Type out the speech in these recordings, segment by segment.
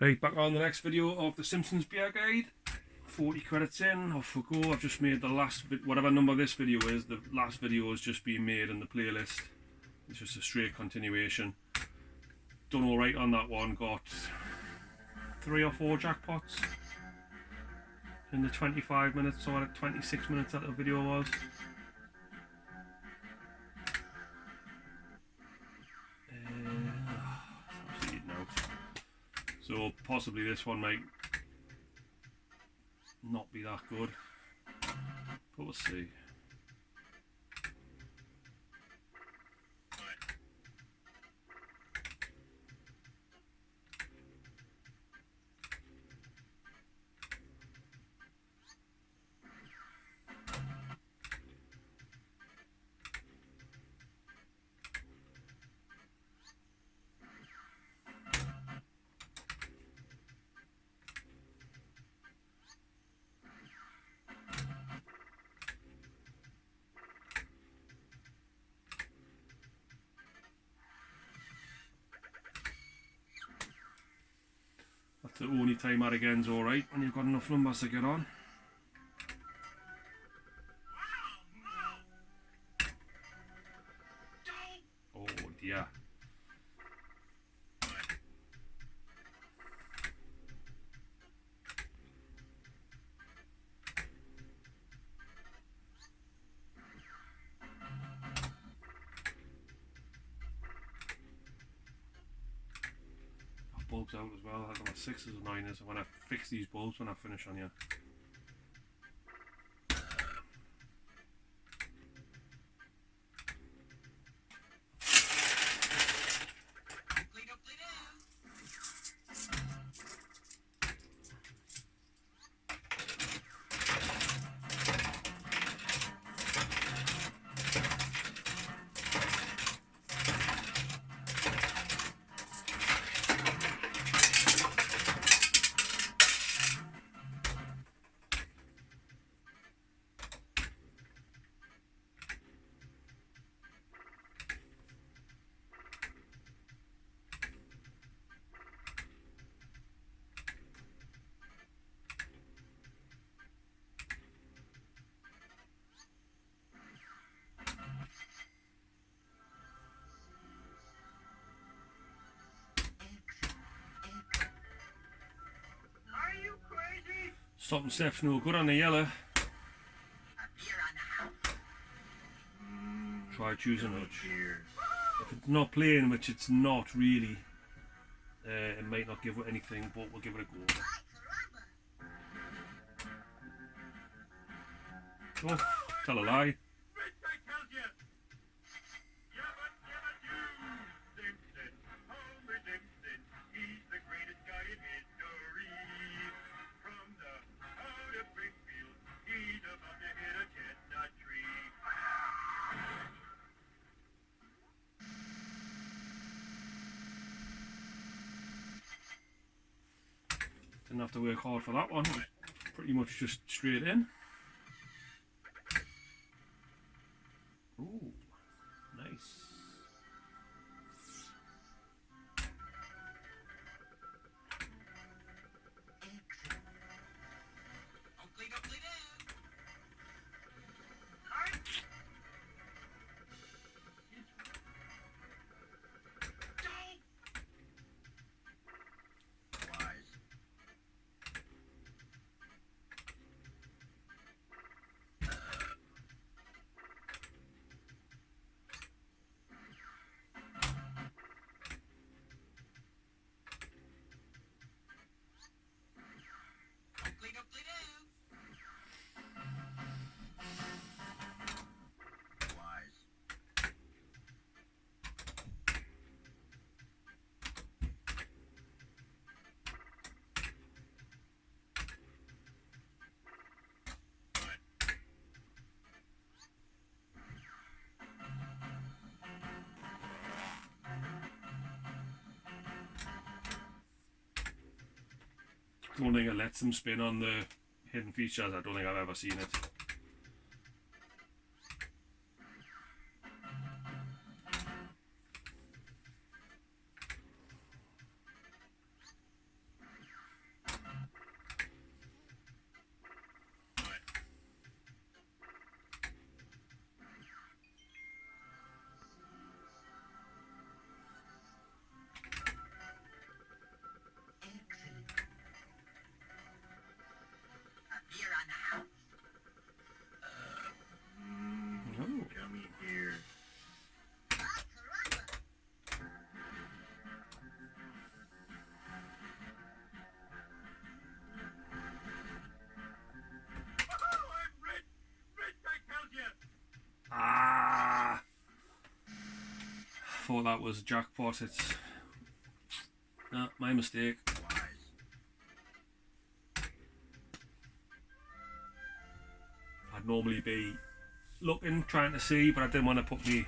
Right, back on the next video of the Simpsons beer guide. 40 credits in, off we go. I've just made the last, whatever number this video is, the last video has just been made in the playlist. It's just a straight continuation. Done alright on that one, got 3 or 4 jackpots in the 25 minutes or 26 minutes that the video was. So possibly this one might not be that good, but we'll see. That's the only time that again's alright when you've got enough numbers to get on. Oh dear. Bulbs out as well. I got my 6s and 9s. I want to fix these bulbs when I finish on you. Stop and steps no good on the yellow. Try choosing which. If it's not playing, which it's not really, it might not give it anything, but we'll give it a go. Oh, tell a lie. Didn't have to work hard for that one, pretty much just straight in. Ooh, nice. I don't think it lets them spin on the hidden features. I don't think I've ever seen it. thought that was Jackpot. It's my mistake. I'd normally be looking, trying to see, but I didn't want to put me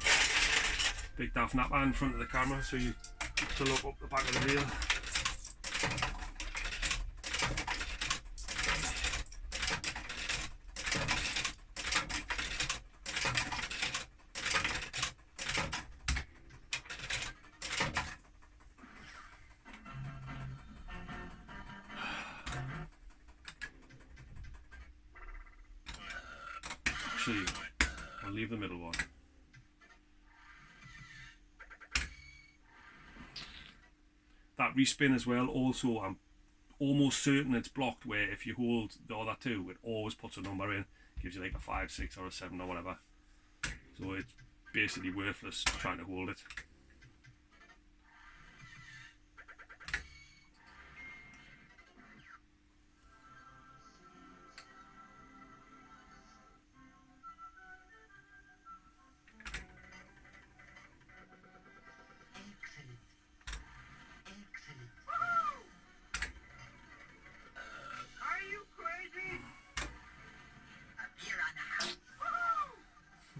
big daft napper in front of the camera, so you have to look up the back of the reel. Actually, I'll leave the middle one. That respin as well, also I'm almost certain it's blocked, where if you hold the other two, it always puts a number in, gives you like a 5, 6 or a 7 or whatever. So it's basically worthless trying to hold it.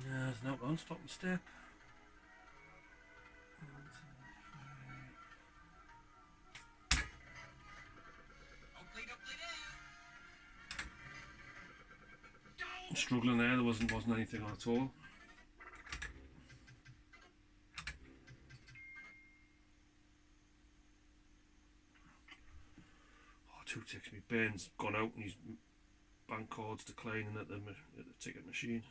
There's no one, stop and step. I'm struggling there wasn't anything at all. Oh, 2 ticks, me Ben's gone out and his bank card's declining at the ticket machine.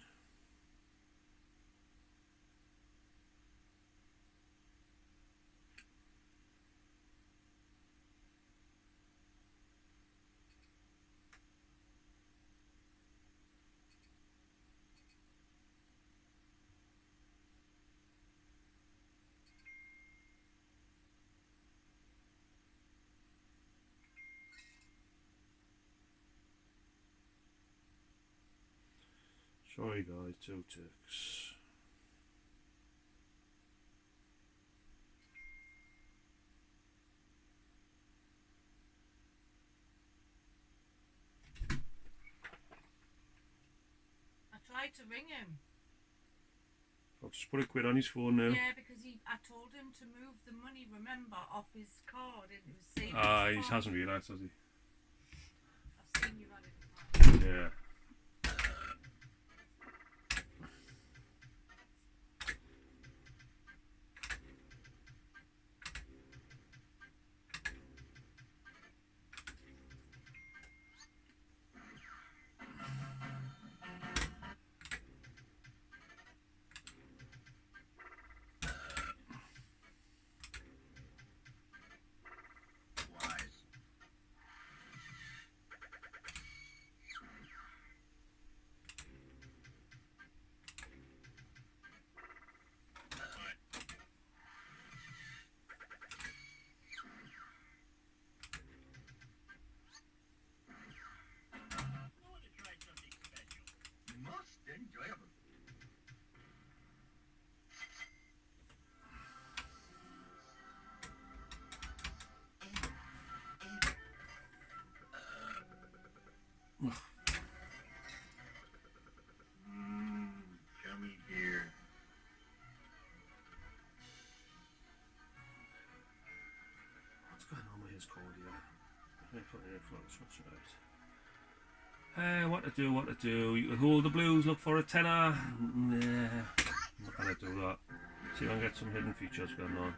Sorry guys, 2 ticks. I tried to ring him. I'll just put a quid on his phone now. Yeah, because I told him to move the money, remember, off his card. It was saved. He hasn't realised, has he? I've seen you at it. Yeah. Gummy beer. What's going on with his code here? Right. What to do? You can hold the blues, look for a tenner. Nah, I'm not gonna do that. See if I can get some hidden features going on.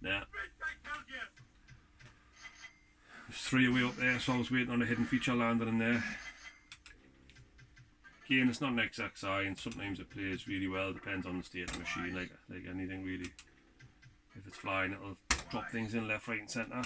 Nah. There's 3 away up there, so I was waiting on a hidden feature landing in there. Again, it's not an exact science. Sometimes it plays really well, depends on the state of the machine, like anything really. If it's flying, it'll drop things in left, right and centre.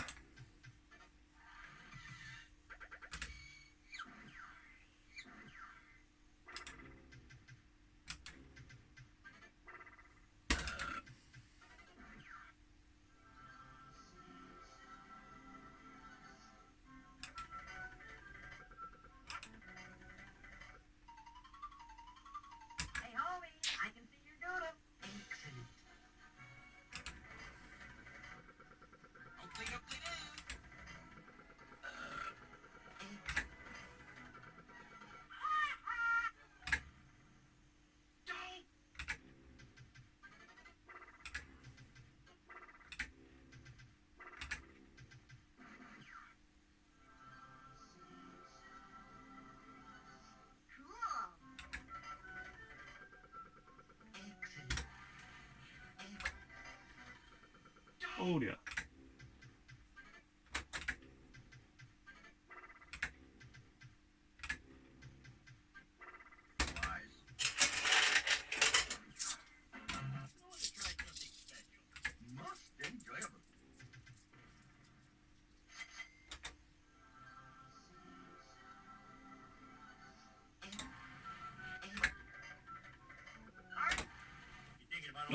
Oh dear.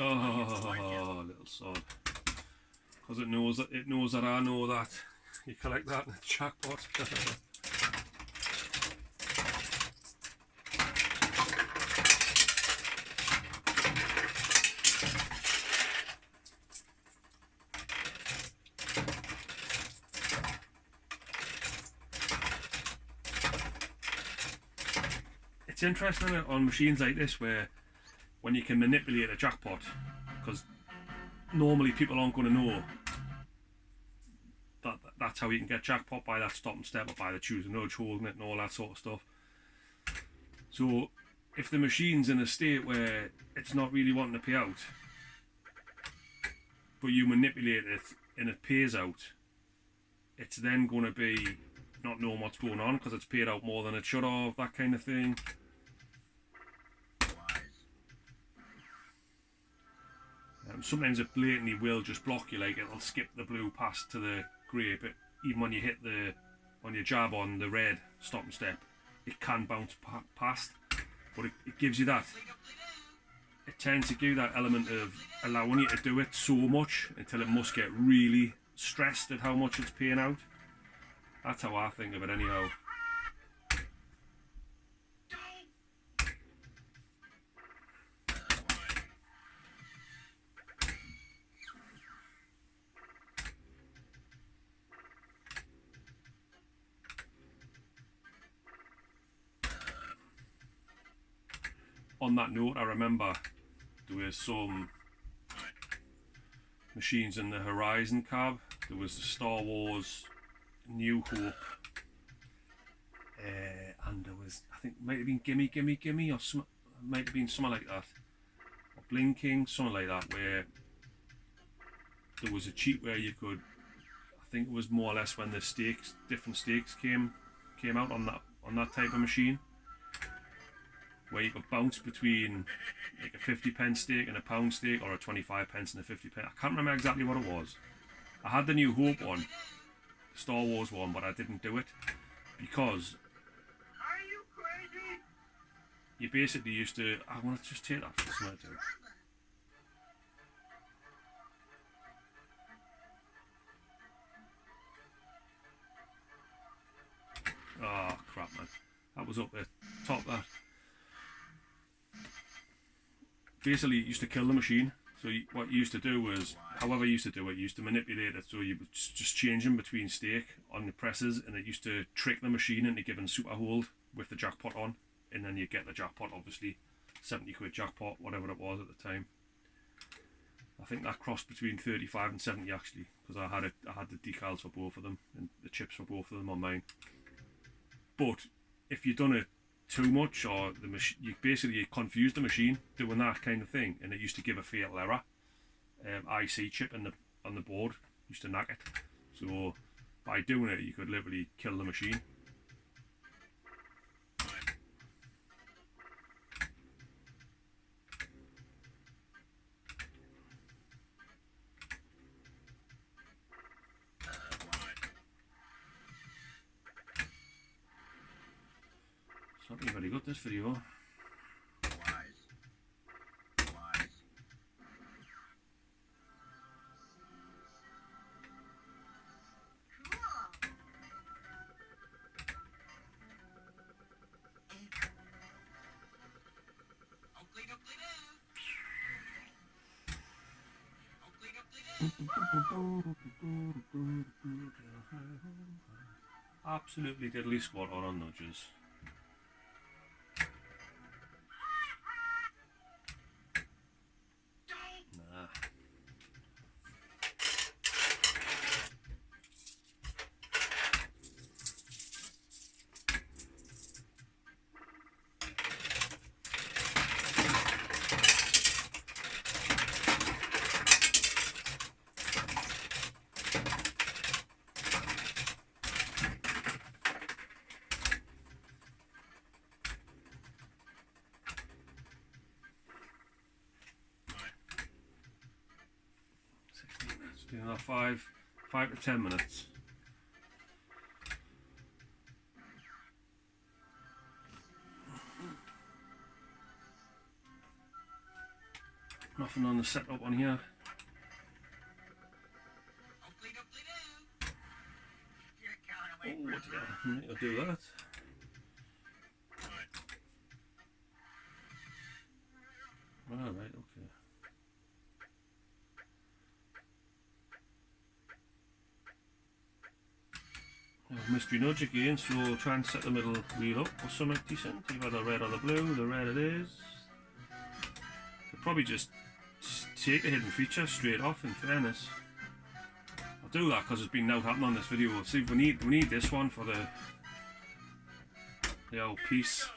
Oh, little sod. Because it knows that I know that. You collect that in the jackpot. It's interesting on machines like this where when you can manipulate a jackpot, because normally people aren't going to know that that's how you can get jackpot, by that stop and step or by the choose a nudge holding it and all that sort of stuff. So if the machine's in a state where it's not really wanting to pay out, but you manipulate it and it pays out, it's then going to be not knowing what's going on because it's paid out more than it should have, that kind of thing. Sometimes it blatantly will just block you, like it'll skip the blue past to the grey, but even when you hit on your jab on the red stop and step, it can bounce past, but it gives you that, it tends to give you that element of allowing you to do it so much until it must get really stressed at how much it's paying out. That's how I think of it anyhow. On that note, I remember there was some machines in the Horizon cab. There was the Star Wars New Hope, and there was, I think, might have been Gimme Gimme Gimme, or some, might have been something like that, or Blinking, something like that, where there was a cheat where you could, I think it was more or less when the stakes, different stakes came out on that type of machine, where you could bounce between like a 50p stake and a £1 stake, or a 25p and a 50p. I can't remember exactly what it was. I had the New Hope one, Star Wars one, but I didn't do it because you basically used to, I want to just take that for something to do. Oh crap, man, that was up there, top that. Basically, it used to kill the machine. So what you used to do was, however you used to do it, you used to manipulate it so you would just change them between stake on the presses, and it used to trick the machine into giving super hold with the jackpot on, and then you get the jackpot, obviously, 70 quid jackpot, whatever it was at the time. I think that crossed between 35 and 70 actually, because I had the decals for both of them and the chips for both of them on mine. But if you've done it too much, or you basically confused the machine doing that kind of thing, and it used to give a fatal error. IC chip on the board used to knock it, so by doing it you could literally kill the machine. It's not been very good, this video. Absolutely diddly squat on nudges. Nah. do another 5 to 10 minutes. Nothing on the setup on here. Oh dear, I'll do that. Alright, okay. Mystery nudge again, so we'll try and set the middle wheel up for something decent. Either the red or the blue. The red it is. Could probably just take a hidden feature straight off, in fairness. I'll do that because it's been now happening on this video. See, we need this one for the old piece.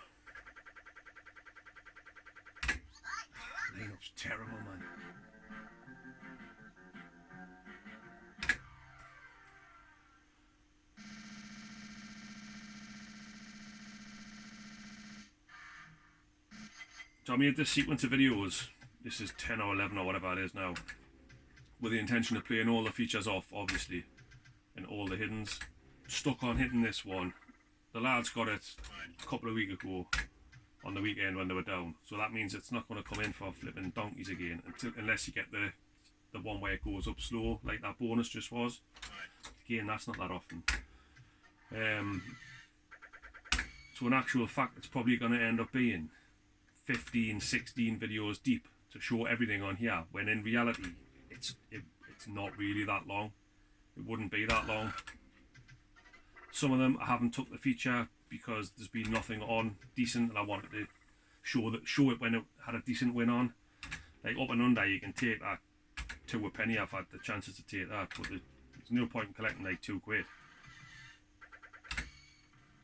Lineup's terrible, man. So I made this sequence of videos. This is 10 or 11 or whatever it is now, with the intention of playing all the features off, obviously, and all the hiddens. Stuck on hitting this one. The lads got it a couple of weeks ago on the weekend when they were down, so that means it's not going to come in for flipping donkeys again unless you get the one where it goes up slow, like that bonus just was. Again, that's not that often. So in actual fact, it's probably going to end up being 15, 16 videos deep to show everything on here, when in reality it's not really that long. It wouldn't be that long. Some of them I haven't took the feature because there's been nothing on decent, and I wanted to show it when it had a decent win on. Like up and under, you can take that to a penny. I've had the chances to take that, but there's no point in collecting like £2.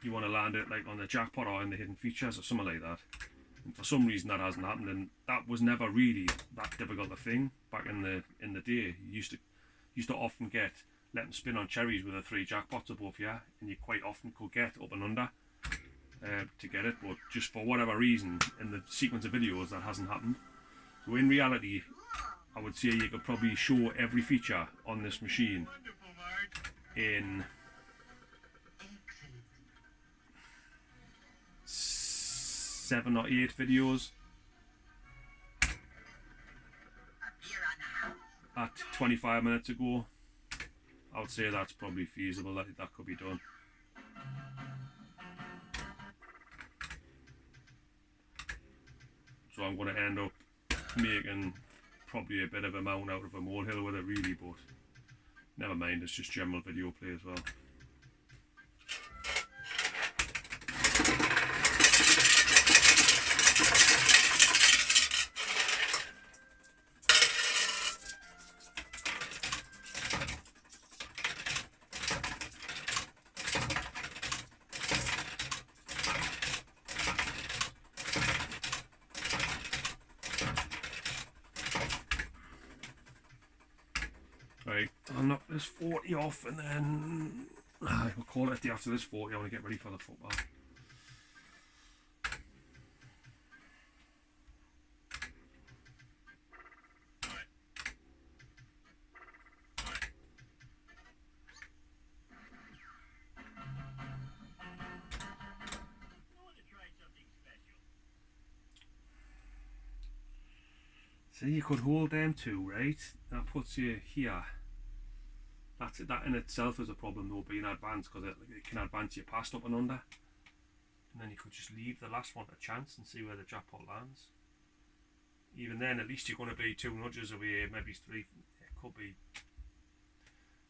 You want to land it like on the jackpot or in the hidden features or something like that. And for some reason that hasn't happened, and that was never really that difficult a thing back in the day. You used to often get let them spin on cherries with the 3 jackpots above here, and you quite often could get up and under to get it, but just for whatever reason in the sequence of videos that hasn't happened. So in reality, I would say you could probably show every feature on this machine in 7 or 8 videos at 25 minutes ago. I would say that's probably feasible, that could be done. So I'm going to end up making probably a bit of a mountain out of a molehill with it really, but never mind, it's just general video play as well. Right, I'll knock this 40 off and then we'll call it a day after this 40. I want to get ready for the football. So you could hold them two, right? That puts you here. That's it. That in itself is a problem though, being advanced, because it can advance you past up and under. And then you could just leave the last one to chance and see where the jackpot lands. Even then, at least you're going to be 2 nudges away, maybe 3. It could be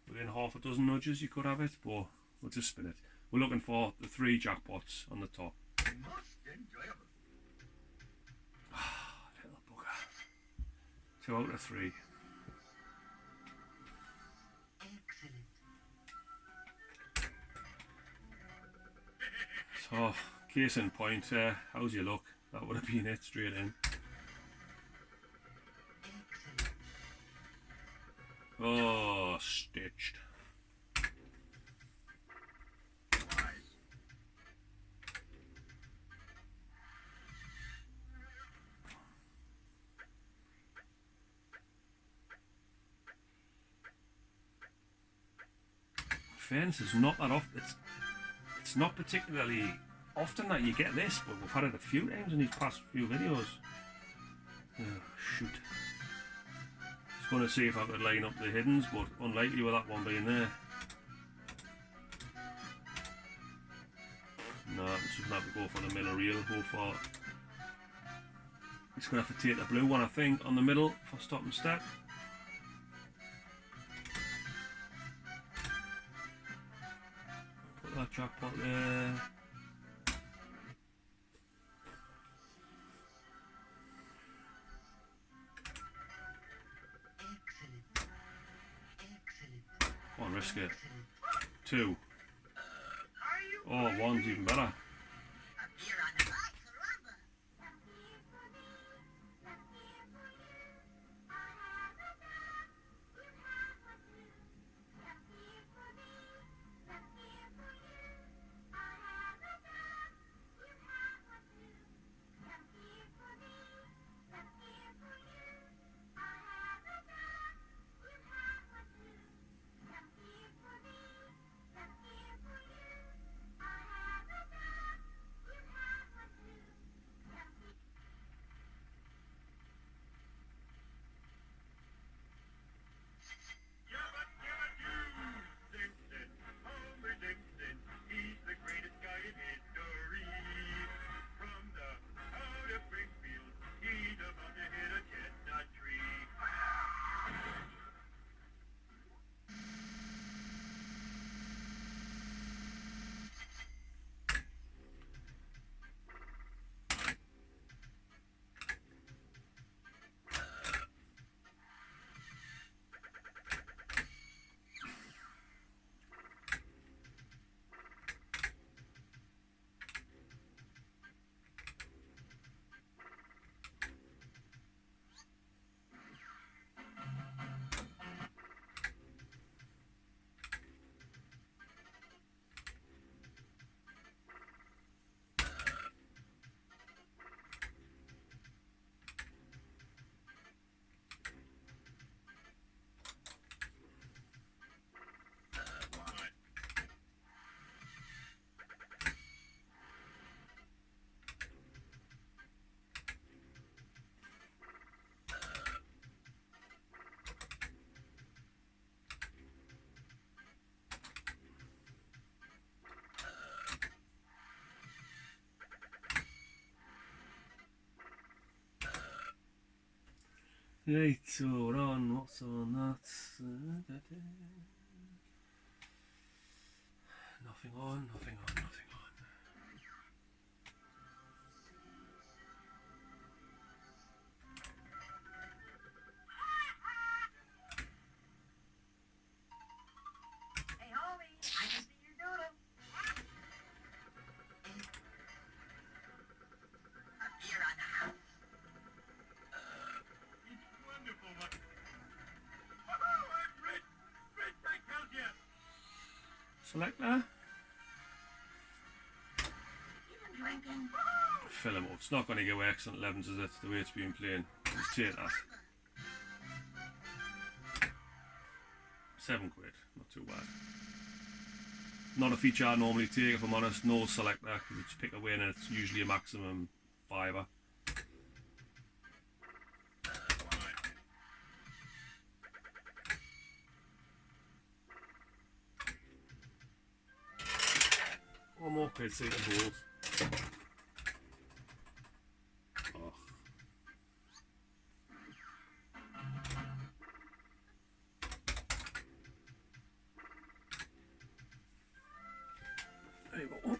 within half a dozen nudges you could have it, but we'll just spin it. We're looking for the 3 jackpots on the top. Little bugger. 2 out of 3. So, case in point, how's your luck? That would have been it straight in. Oh, stitched. fairness, it's not that often. It's not particularly often that you get this, but we've had it a few times in these past few videos. Oh, shoot. I was going to see if I could line up the hiddens, but unlikely with that one being there. No, I'm just going to have to go for the middle reel. Go for. It's going to have to take the blue one, I think, on the middle for stop and step. Put that jackpot there. Come on, risk it. 2. Oh, 1's even better. Right, so we're on, what's on that? Nothing on, nothing on, nothing on. Hey, homie, I can see your doodle. Appear on the house. It's wonderful, but... Oh, I'm rich! Rich, I tell ya! Select that. You've been drinking. Fill him up. It's not going to go excellent 11s, is it? The way it's been playing. Let's take that. 7 quid. Not too bad. Not a feature I normally take, if I'm honest. No selector, because you just pick a win and it's usually a maximum 5er. One more quid, see the balls. Oh. There you go.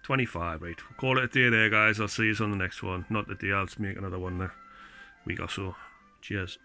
25, right. We'll call it a day there, guys. I'll see you on the next one. Not the day, I'll just make another one there. Week or so. Cheers.